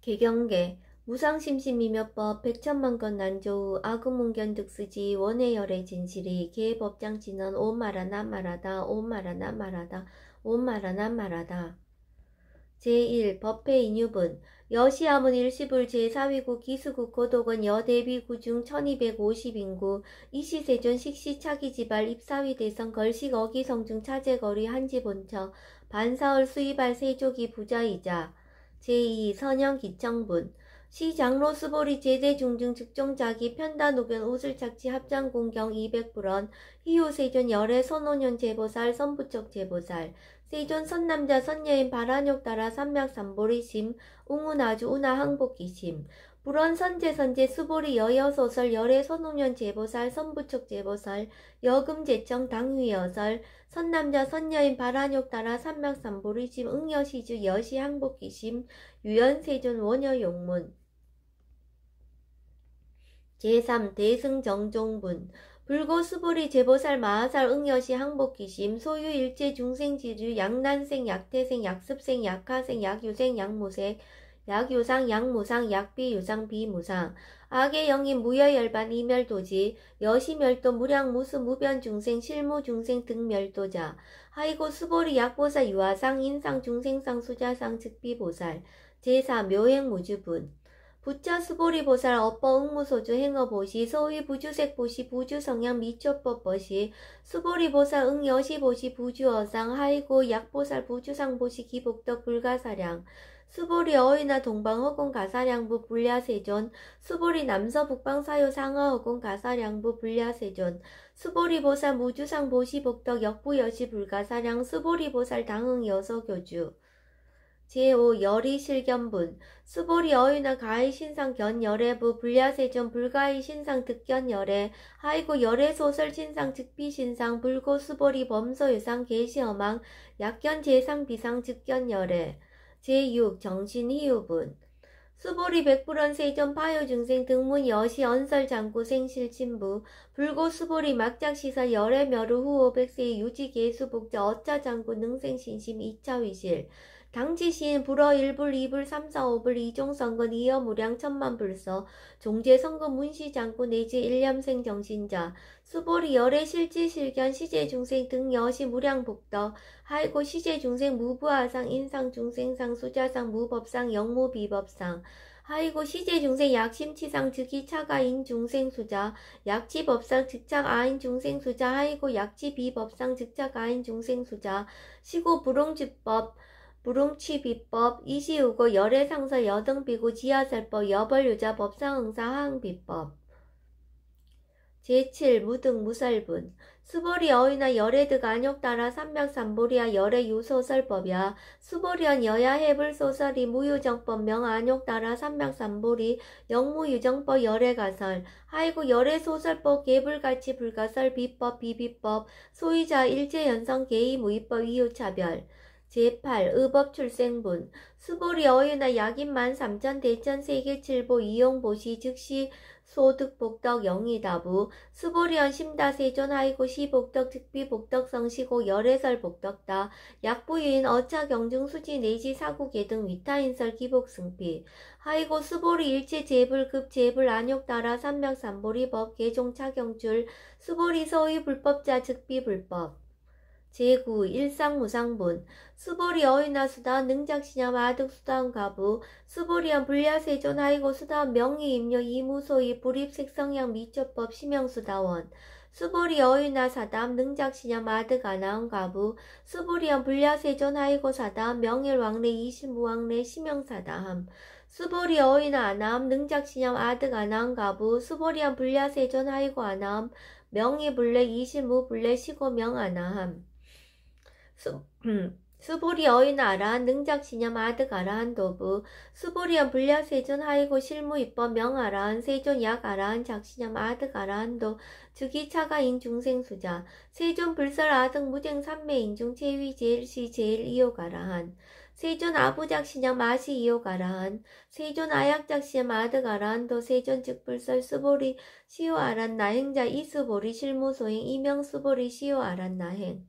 개경계 무상심심이며법 백천만건 난조우 아구문견 득스지 원해열의 진실이 개법장치는 오말하나 말하다 오말하나 말하다 오말하나 말하다. 제1 법회 인유분 여시함은 일시불 제4위국 기수국 고독은 여대비구 중 1250인구 이시세존 식시차기지발 입사위 대성 걸식 어기성중 차제거리 한지본처 반사월 수입할 세조기 부자이자. 제2 선영기청분 시장로 수보리 제대중증 즉종자기 편다노견 우슬착취 합장공경 200불원 희우세존 열애 선오년 제보살 선부척 제보살 세존 선남자 선여인 발한욕 따라 삼맥삼보리심 웅운아주 운하 항복기심 불원 선제 수보리 여여소설 열애 선오년 제보살 선부척 제보살 여금제청 당위여설 선남자 선여인 발한욕 따라 삼맥삼보리심 응여시주 여시 항복기심 유연세존 원여용문. 제3 대승정종분 불고수보리 제보살 마하살 응여시 항복기심 소유 일체 중생지주 약난생 약태생 약습생 약하생 약유생 약무생 약유상 약무상 약비유상 비무상 악의 영인 무여열반 이멸도지 여시멸도 무량무수 무변중생 실무중생 등멸도자 하이고 수보리 약보사 유아상 인상 중생상 수자상 즉비보살. 제4 묘행무주분 부처 수보리보살 업버 응무소주 행어보시 소위 부주색보시 부주성향 미초법보시 수보리보살 응여시보시 부주어상 하이고 약보살 부주상보시 기복덕 불가사량 수보리 어이나 동방허공 가사량부 불야세존 수보리 남서 북방사요 상하허공 가사량부 불야세존 수보리보살 무주상보시 복덕 역부여시 불가사량 수보리보살 당응 여서교주. 제5 열이실견분 수보리 어유나 가히 신상 견열애부 불야세존 불가히 신상 득견열애 하이고 열애소설 신상 즉비신상 불고 수보리 범서유상 계시어망 약견 제상 비상 즉견열애. 제6 정신희유분 수보리 백불원 세존 파요중생 등문 여시 언설 장구 생실친부 불고 수보리 막작시설 열애 멸우 후오 백세 유지계수복자 어짜 장구 능생신심 2차위실 당지시인 불어 1불 2불 3, 4, 5불 이종선건 이여무량 천만불서 종제선건 문시장구 내지 일념생 정신자 수보리 열애 실지실견 시제중생 등 여시 무량복덕 하이고 시제중생 무부하상 인상중생상 수자상 무법상 영무비법상 하이고 시제중생 약심치상 즉이차가인 중생수자 약치법상 즉착아인 중생수자 하이고 약치비법상 즉착아인 중생수자 시고 불홍주법 불응취비법 이시우고 열애상설 여등비구 지하설법 여벌유자 법상응사 하응비법. 제7 무등무설분 수보리 어이나 열애득 안욕 따라 삼맥삼보리야 열애 유소설법이야 수보리언 여야 해불소설이 무유정법 명 안욕 따라 삼맥삼보리 영무유정법 열애가설 하이고 열애소설법 개불가치 불가설 비법 비비법 소유자 일제연성 개의무위법 이유차별. 제8 의법출생분 수보리 어유나 약인만 3천 대천 세계칠보 이용보시 즉시 소득복덕 영이다부 수보리언 심다세존 하이고 시복덕 즉비복덕 성시고 열애설복덕다 약부유인 어차경중수지 내지 사구계 등 위타인설 기복승피 하이고 수보리 일체 제불급 제불 안욕 따라 삼맥삼보리법 개종차경줄 수보리 서의 불법자 즉비불법. 제9 일상무상분 수보리 어이나 수다원 능작시념 아득수다원 가부 수보리언 불야세존 하이고 수다원 명의임료 이무소이 불입색성향 미초법 심형수다원 수보리 어이나 사담 능작시념 아득아나운 가부 수보리언 불야세존 하이고 사담 명일왕래 이실무왕래 심형사다함 수보리 어이나 아나함 능작시념 아득아나운 가부 수보리언 불야세존 하이고 아나함 명의불래 이실무불래 시고명 아나함 수보리 어이나 아라한 능작시념 아득 아라한 도부 수보리언 불야세존 하이고 실무입법 명아라한 세존 약아라한 작시념 아득 아라한도 즉이차가인 중생수자 세존 불설 아득 무쟁 삼매인중 체위 제일시 제일 이욕아라한 세존 아부작시념 아시 이욕아라한 세존 아약작시념 아득 아라한도 세존 즉불설 수보리 시오 아란 나행자 이수보리 실무소행 이명수보리 시오 아란 나행.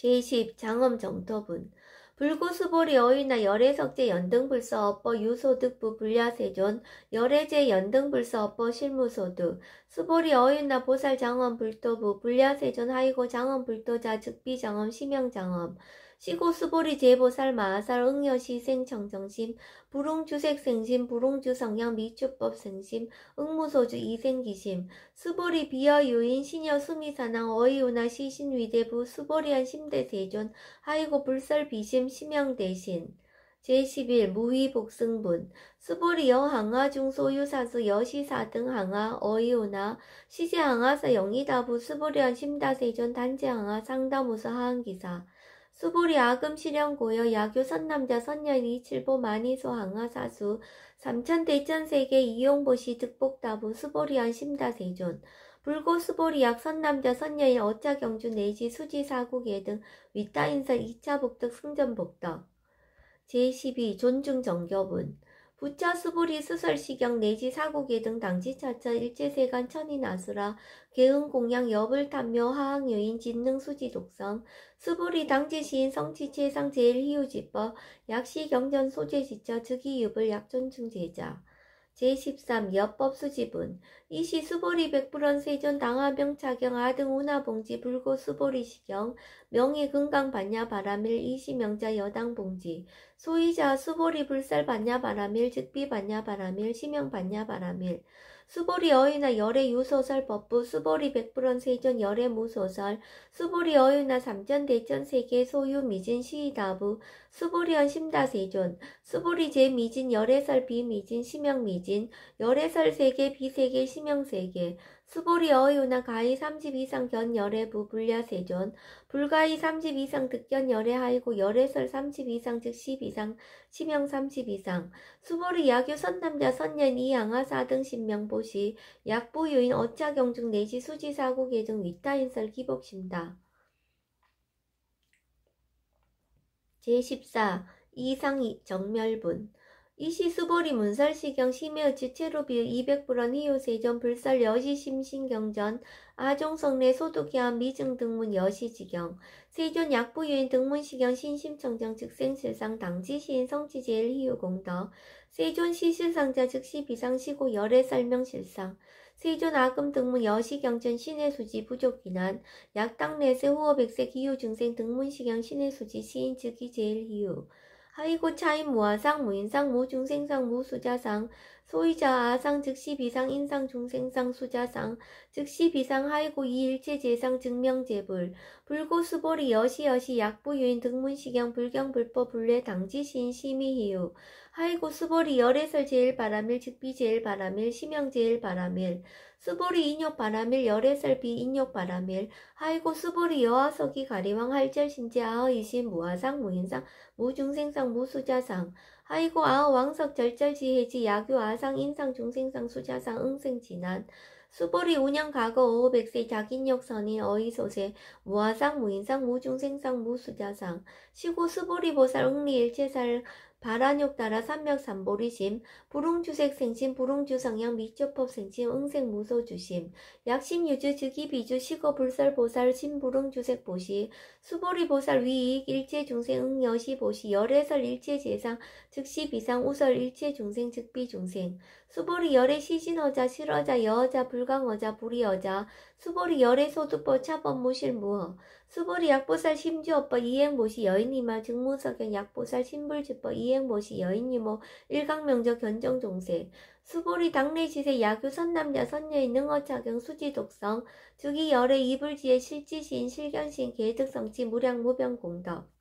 제10 장엄정토분 불구수보리 어휘나 열애석제 연등불서 업보 유소득부 불야세존 열애제 연등불서 업보 실무소득 수보리 어휘나 보살장엄 불도부 불야세존 하이고 장엄 불도자 즉비장엄 심영장엄 시고수보리 제보살 마하살 응여시생 청정심 불웅주색생심 불웅주성향 미추법 생심 응무소주 이생기심 수보리 비여유인 신여 수미사낭 어이우나 시신위대부 수보리한 심대세존 하이고 불설비심 심영대신 제11 무위복승분 수보리 여항하중 소유사수 여시사등 항하 어이우나 시제항하사 영이다부 수보리한 심다세존 단제항하 상다무서 하항기사 수보리 아금 실현고여 야교 선남자 선녀인 이칠보 만이소 항하사수 삼천대천세계 이용보시 득복다부 수보리한 심다세존 불고 수보리약 선남자 선녀인 어차경주 내지 수지사국예 등 윗다인설 2차 복덕 승전복덕 제12 존중정교분 부차 수보리 수설시경 내지 사국예 등 당지차차 일제세간 천인아수라 개응공양 여불탐묘 하항여인 진능수지독성 수보리 당지시인 성치체상 제일희우지법 약시경전 소재지처 즉이유불 약존충제자 제13 여법수지분 이시 수보리 백불원 세존 당하병차경 아등 운하봉지 불고 수보리시경 명예 금강 반야 바라밀 이시명자 여당 봉지 소이자 수보리 불살 반야 바라밀 즉비 반야 바라밀 시명 반야 바라밀 수보리 어휘나 열애 유소설 법부 수보리 백불원 세존 열애 무소설 수보리 어휘나 삼전대천 세계 소유 미진 시이다부 수보리언 심다세존 수보리 제미진 열애설 비미진 시명미진 열애설 세계 비세계 시명세계 수보리 어휘나 가히 30 이상 견 열애부 불야세존 불가히 30 이상 득견 열애하이고 열애설 30 이상 즉 10 이상 시명 30 이상 수보리 야교 선남자 선녀인 이양하사 등 신명보시 약부유인 어차경중 내지 수지사국예 등 위타인설 기복심다. 제14 이상 정멸분 이시 수보리 문설시경 심해의 지체로비의 200불원 희요세전 불설 여시심신경전 아종성내 소득기한 미증등문 여시지경 세존 약부유인 등문시경 신심청정 즉생실상 당지시인 성지제일 희유공덕 세존 시실상자 즉시 비상시고 열애설명실상 세존 아금 등문 여시경전 신의수지 부족기난 약당내세 후어백세 기후중생 등문시경 신의수지 시인 즉이 제일 희유 하이고 차인 무아상 무인상 무중생상 무수자상 소이자 아상 즉시 비상 인상 중생상 수자상 즉시 비상 하이고 이일체 제상 증명제불 불고 수보리 여시 약부유인 등문시경 불경불법 불례 당지시인 심의희유 하이고 수보리 열애설 제일 바라밀 즉비 제일 바라밀 시명 제일 바라밀 수보리 인욕 바라밀 열애설 비 인욕 바라밀 하이고 수보리 여하석이 가리왕 할절신제 아허이신 무아상 무인상 무중생상 무수자상 하이고 아허왕석 절절지해지 야교 아상 인상 중생상 수자상 응생진한 수보리 운영 과거 500세 자긴역 선인 어이소세 무아상 무인상 무중생상 무수자상 시고 수보리 보살 응리일체살 바란욕 따라 삼맥삼보리심 불웅주색 생심 불웅주성향 미처법 생심 응생무소주심 약심유주 즉이비주 시거불설 보살 심불웅주색 보시 수보리 보살 위익 일체중생 응여시 보시 열애설 일체재상 즉시 비상 우설 일체중생 즉비중생 수보리 열애 시신어자 실어자 여어자 불강어자 불이어자 수보리 열애 소득법 차법 무실무허 수보리 약보살 심주어법 이행보시 여인이마 증무석경 약보살 심불주법 이행보시 여인이모 일강명적 견정종생 수보리 당내시세 야교 선남자 선녀인 능어차경 수지독성 즉이 열애 이불지의 실지시인 실견시인 계득성치 무량무병공덕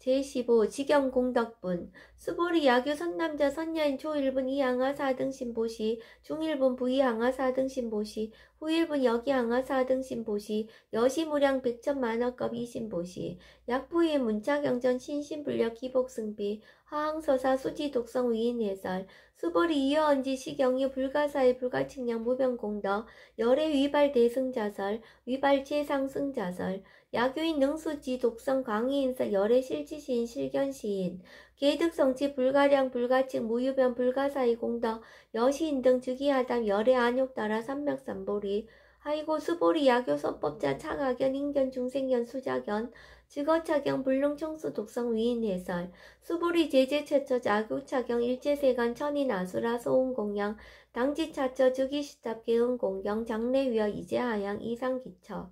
제15 직영공덕분 수보리 야교 선남자 선녀인 초1분 이항하 4등 신보시 중1분 부이항하 4등 신보시 후1분 여기항하 4등 신보시 여시무량 백천만원급 이신보시 약부의 문차경전 신신불력 기복승비 하항서사 수지독성 위인해설 수보리 이어언지 시경유 불가사의 불가측량 무병공덕 열애 위발 대승자설 위발 최상승자설 야교인 능수지 독성 강의인설 열애 실지시인 실견시인 계득성치 불가량 불가측 무유변 불가사의 공덕 여시인 등 즉위하담 열애 안욕 따라 삼맥삼보리 하이고 수보리 야교 선법자 차가견 인견 중생견 수자견 직어차경 불능청수 독성 위인해설 수보리 제제최처 자규차경 일제세간 천인 아수라 소운공양 당지차처 즉위시탑 개은공경 장례위어 이제하양 이상기처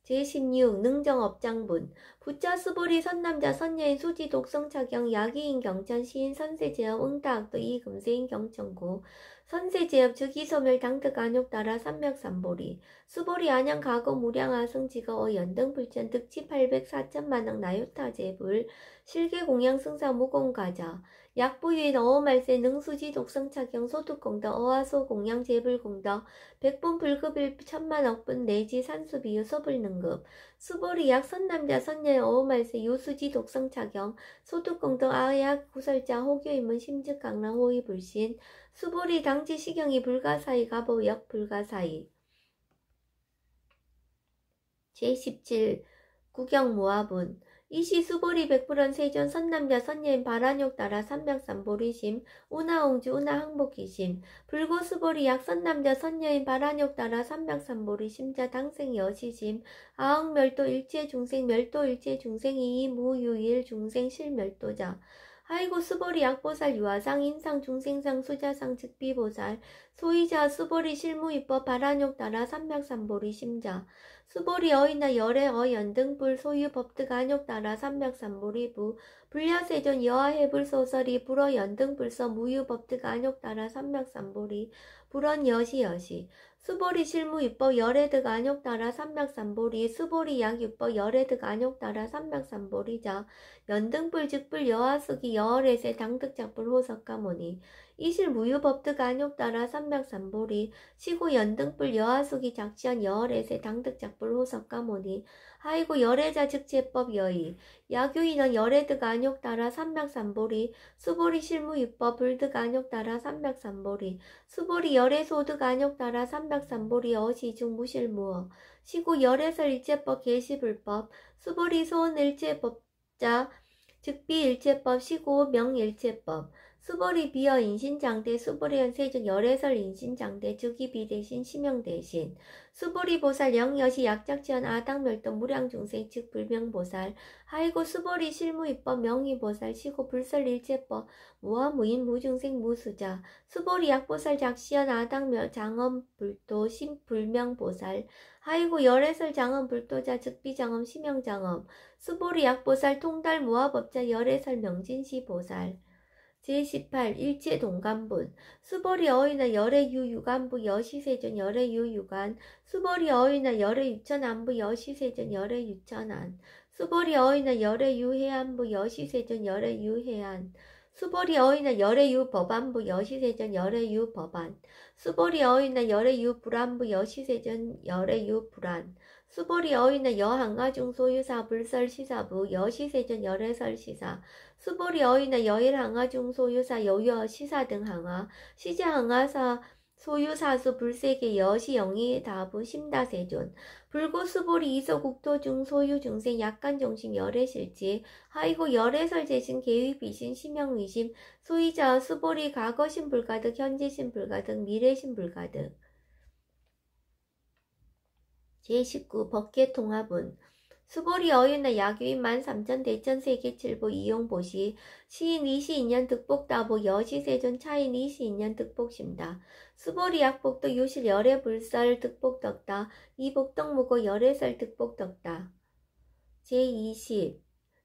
제16 능정업장분 부처 수보리 선남자 선녀인 수지 독성차경 야기인 경천 시인 선세제업 응타학도 이금세인 경천구 선세제업 즉위소멸 당득 안욕따라 삼맥삼보리 수보리 안양 가고 무량아승지거 연등불천 득치 800 4천만억 나유타제불 실계공양승사 무공가자 약부유인 어어말세 능수지 독성차경 소득공덕 어화소 공양제불공덕 백분 불급일 천만억분 내지 산수비유 소불능급 수보리 약 선남자 선녀의 어어말세 요수지 독성차경 소득공덕 아약 구설자 호교인문 심즉강랑 호의불신 수보리 당지 시경이 불가사의 가보역 불가사의 제17 구경모아분 이시 수보리 백불원 세존 선남자 선녀인 바란욕 따라 삼백삼보리심 우나옹주 우나항복기심 불고 수보리 약 선남자 선녀인 바란욕 따라 삼백삼보리심자 당생 여시심 아흥멸도 일체 중생 멸도 일체 중생 이이 무유일 중생 실멸도자 하이고 수보리 약보살 유아상 인상 중생상 수자상 즉비보살 소이자 수보리 실무입법 바란욕 따라 삼백삼보리 심자 수보리 어이나 열애 어연등불 소유 법득 안욕 따라 삼백삼보리부 불야세존 여하해불 소설이 불어 연등불서 무유 법득 안욕 따라 삼백삼보리 불언 여시 수보리 실무입법 열애득 안욕 따라 삼백삼보리 수보리 약유법 열애득 안욕 따라 삼백삼보리자 연등불 즉불 여하수기 여월에세 당득작불 호석가모니 이실 무유법득 안욕 따라 삼백삼보리 시고 연등불 여하수기 작시한 여월에세 당득작불 호석가모니 하이고 열애자 즉제법 여의 야교인은 열애득 안욕 따라 삼백삼보리 수보리 실무입법 불득 안욕 따라 삼백삼보리 수보리 열애소득 안욕 따라 삼백삼보리 어시중 무실무어 시고 열애설 일제법 계시불법 수보리 소원 일제법자 즉비일체법 시고 명일체법 수보리 비어 인신장대 수보리연 세존 열애설 인신장대 즉위비 대신 심형 대신 수보리 보살 영여시 약작지연 아당멸도 무량중생 즉 불명보살 하이고 수보리 실무입법 명의보살 시고 불설일체법 무화무인 무중생 무수자 수보리 약보살 작시연 아당멸 장엄불도 심불명보살 하이고 열애설 장엄불도자 즉비장엄 심형장엄 수보리 약보살 통달 무화법자 열애설 명진시보살 제18 일체동간분 수보리 어이나 열애유 유간부 여시세존 열애유 유간 수보리 어이나 열애유천 안부 여시세존 열애유천안 수보리 어이나 열애유 해안부 여시세존 열애유 해안 수보리 어이나 열애유 법안부 여시세존 열애유 법안 수보리 어이나 열애유 불안부 여시세존 열애유 불안 수보리 어이나 여항아중 소유사 불설시사부 여시세존 열애설시사 수보리 어이나 여일항아중 소유사 여유어 시사 등 항아 시제항아사 소유사수 불세계 여시영이 다부 심다세존 불고 수보리 이소국토중 소유중생 약간정신 열애실지 하이고 열애설 재신 계위비신 심형의심 소이자 수보리 과거신 불가득 현재신 불가득 미래신 불가득 제19 법계통합은 수보리 어윤나 야교인 13,000 대천세계칠보 이용보시 시인 22년 득복다보 여시세존 차인 22년 득복심다 수보리 약복도 유실 열애불설 득복덕다 이복덕무고 열애설 득복덕다 제20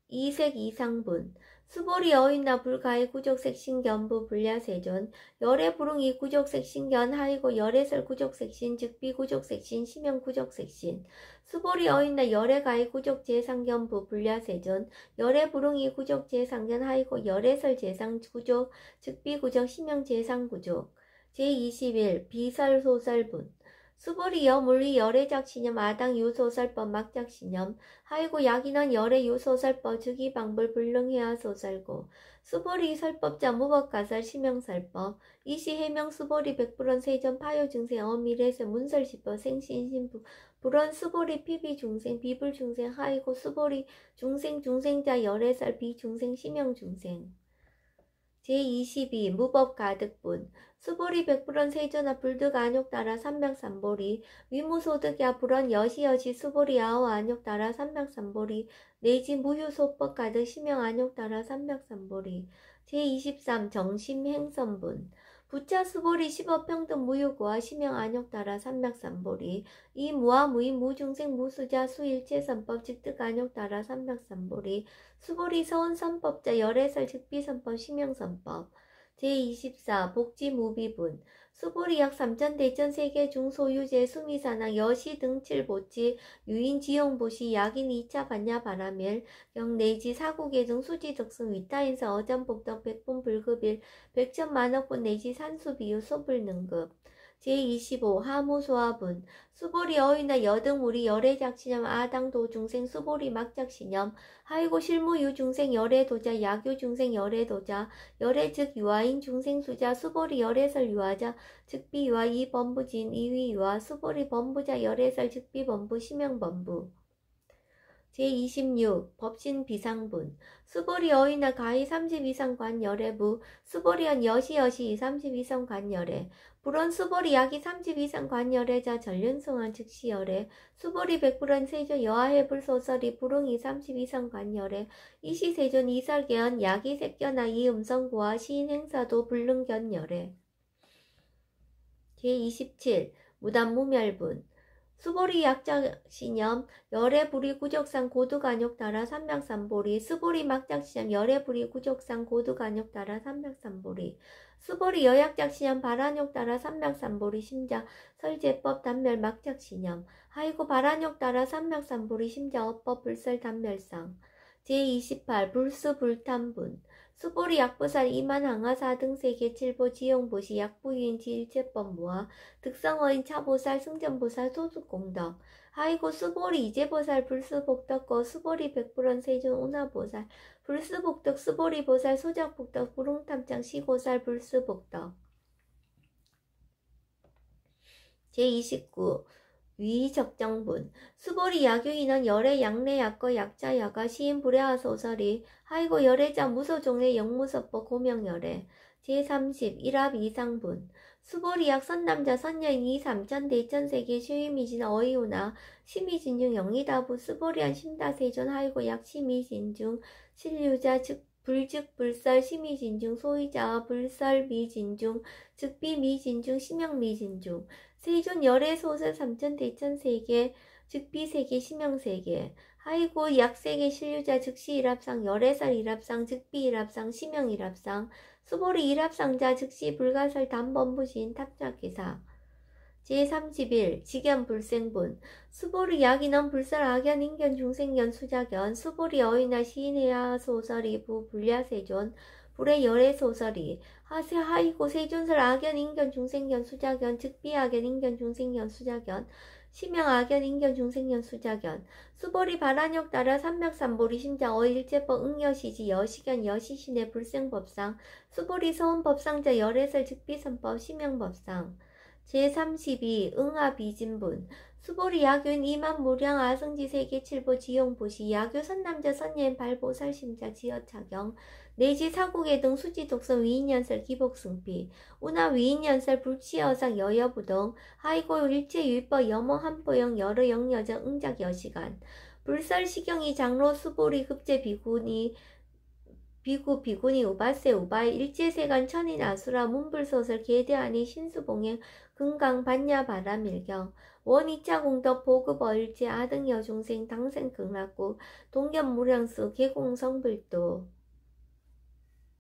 이색 이상분 수보리 어인나 불가의 구족색 신견부 불야세존 열애불응이 구족색 신견 하이고 열애설 구족색신 즉비 구족색신 심형 구족색신 수보리 어인나 열애가의 구족 제상견부 불야세존 열애불응이 구족 제상견 하이고 열애설 제상 구족 즉비 구족 심형 제상 구족 제21 비설 소설분 수보리 여물리 열애작신념 아당 유소설법 막작신념 하이고 약인원 열애 유소설법 즉위방불 불능해야 소설고 수보리 설법자 무법가설 심형설법 이시 해명 수보리 백불원 세전 파요중생 어미래세 문설시법 생신신부 불원 수보리 피비중생 비불중생 하이고 수보리 중생자 열애설 비중생 심형중생 제22 무법가득분 수보리 백불원 세존아 불득 안욕 따라 삼백삼보리 위무소득야 불원 여시여시 수보리 아오 안욕 따라 삼백삼보리 내지 무휴소법 가득 시명 안욕 따라 삼백삼보리 제23 정심행선분 부차 수보리 십업평등 무유고와 시명 안욕 따라 삼백삼보리 이 무아 무인 무중생 무수자 수일체선법 즉득 안욕 따라 삼백삼보리 수보리 서운선법자 열애설 즉비선법 시명선법 제24 복지무비분 수보리 약 3천 대천 세계 중소유재 수미산항 여시 등칠보치 유인지용보시 약인 2차 반야 바라밀 경내지 사국계 등 수지적승 위타인사 어전복덕 백분 불급일 백천만억분 내지 산수비유 소불능급 제25 하무소화분 수보리 어휘나 여등우리 열애작시념 아당도 중생 수보리 막작시념 하이고 실무유 중생 열애도자 약유 중생 열애도자 열애 즉 유아인 중생수자 수보리 열애설 유아자 즉비 유아 이범부진 이위 유아 수보리 범부자 열애설 즉비 범부 시명범부 제26 법신 비상분 수보리 어휘나 가히 30 이상 관 열애부 수보리언 여시여시 30 이상 관 열애 불원 수보리 약이 30 이상 관 열애자 전륜성한 즉시 열애 수보리 백불원 세존 여하해불 소설이 불응이 30 이상 관 열애 이시세존 이설계언 약이 색견나 이음성고와 시인 행사도 불능견 열애 제27 무단무멸분 수보리 약작시념 열애불이 구적상 고두간욕 따라 삼백삼보리 수보리 막작시념 열애불이 구적상 고두간욕 따라 삼백삼보리 수보리 여약작시념 발한욕 따라 삼백삼보리 심자 설제법 단멸 막작시념 하이고 발한욕 따라 삼백삼보리 심자 어법 불설 단멸상 제28 불수불탄분 수보리 약보살 이만항하사 등세계 칠보 지용보시 약부유인지 일체법무와 득성어인 차보살 승전보살 소수공덕 하이고 수보리 이제보살 불수복덕거 수보리 백불원 세존 운하보살 불수복덕 수보리보살 소작복덕 부릉탐장 시고살 불수복덕 제29 위적정분 수보리 약유인원 열애 약내 약거 약자 야가 시인 불야하 소설이 하이고 열애자 무소종의 영무서법 고명열애 제30 일합 이상분 수보리 약 선남자 선여인 이 3천 대천세계 쉬미진 어이우나 심의진중 영이다부 수보리한 심다세존 하이고 약 심의진중 신류자 즉 불즉 불설 심의진중 소위자와 불설 미진중 즉비 미진중 심형 미진중 세존 열애 소설 3천 대천세계 즉비세계 심형세계 하이고 약세계 신류자 즉시 일합상 열애설 일합상 즉비 일합상 심형 일합상 수보리 일합상자 즉시 불가설 단범부신 탑작기사 제31 직연불생분 수보리 약인원 불설 악연 인견 중생견 수작연 수보리 어휘나 시인해야 소설이 부 불야세존 불의 열애 소설이 하세 하이고 세존설 악연 인견 중생견 수작연 즉비 악연 인견 중생견 수작연 시명 악연 인견 중생견 수작연 수보리 발한욕 따라 삼백삼보리 심자 어일제법 응여시지 여시견 여시신의 불생법상 수보리 서운법상자 열애설 즉비선법 시명법상 제32 응하비진분 수보리 약유인 이만무량 아승지 세계 칠보 지용보시 약유 선남자 선예인 발보살심자 지어차경 내지 사국의 등 수지독성 위인연설 기복승피 운하 위인연설 불치여상 여여부동 하이고 일체유법 여모 한보영 여러 영여정 응작 여시간 불설시경이 장로 수보리 급제 비군이 비군이 우바세 우바이 일제세간 천인 아수라 문불소설 계대하니 신수봉행 금강 반야 바람일경 원이차 공덕 보급 어일제 아등 여중생 당생 극락구 동견무량수 계공성불도